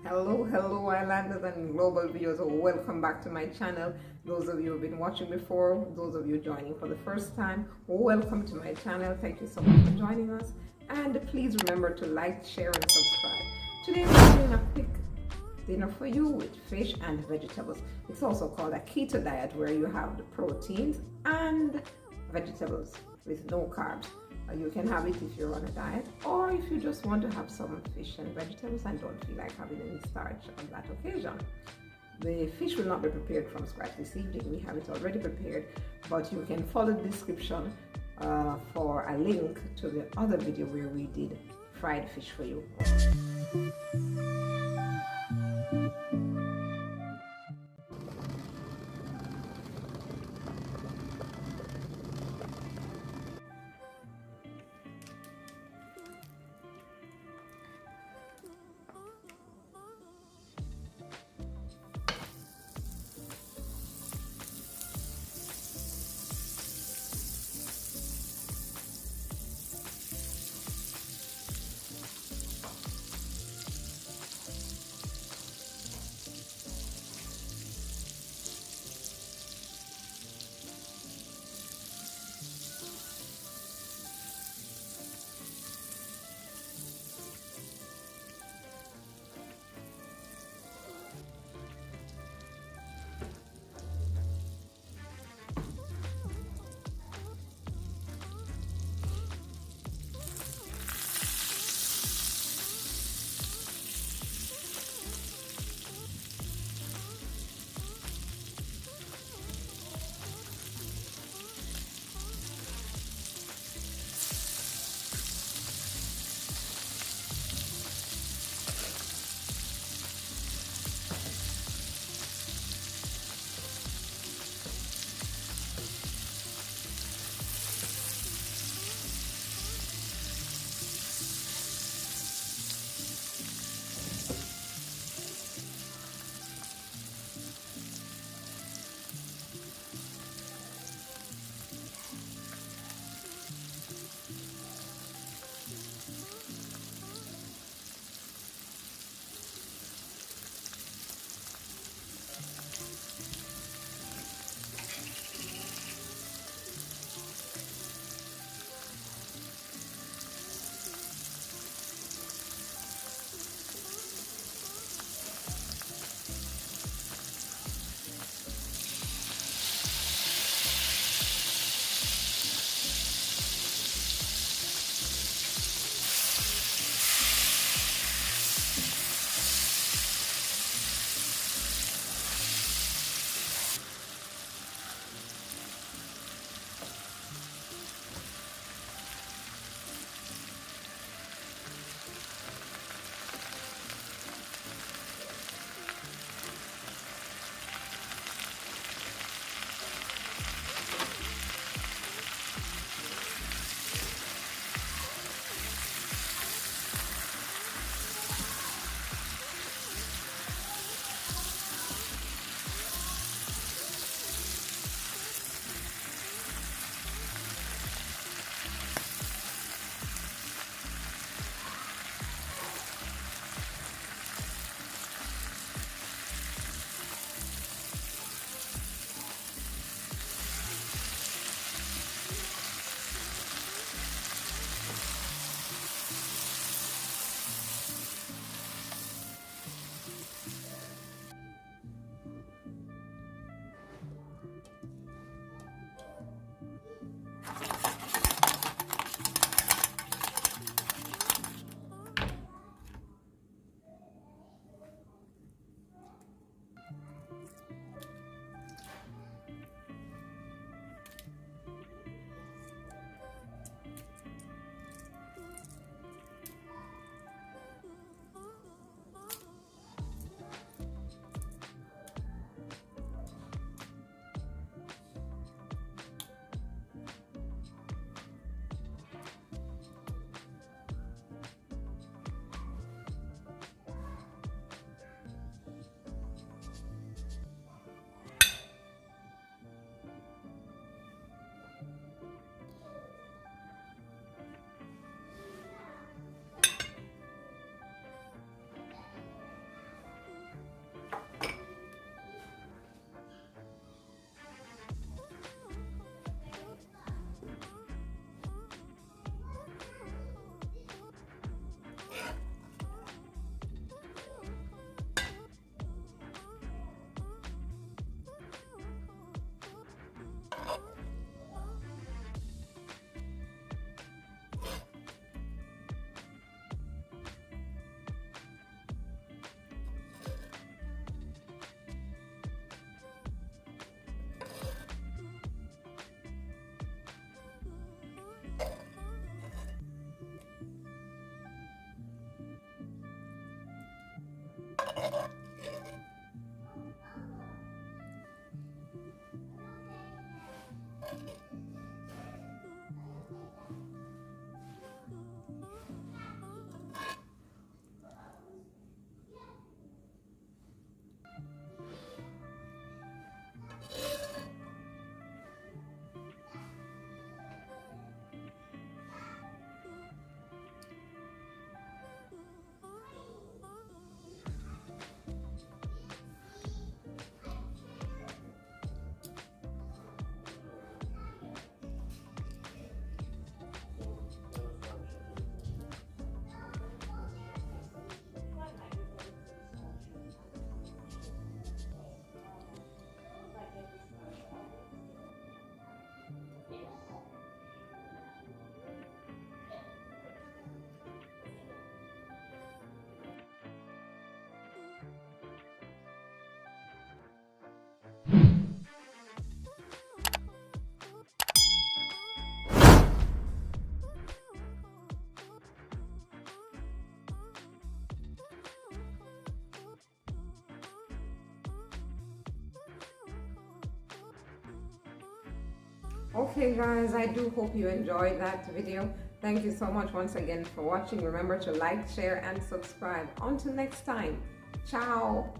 Hello, Islanders and global viewers. Welcome back to my channel. Those of you who've been watching before, those of you joining for the first time, welcome to my channel. Thank you so much for joining us. And please remember to like, share, and subscribe. Today we're doing a quick dinner for you with fish and vegetables. It's also called a keto diet, where you have the proteins and vegetables with no carbs. You can have it if you're on a diet, or if you just want to have some fish and vegetables and don't feel like having any starch on that occasion. The fish will not be prepared from scratch this evening. We have it already prepared, but you can follow the description for a link to the other video where we did fried fish for you. Okay guys, I do hope you enjoyed that video. Thank you so much once again for watching. Remember to like, share and subscribe. Until next time, ciao.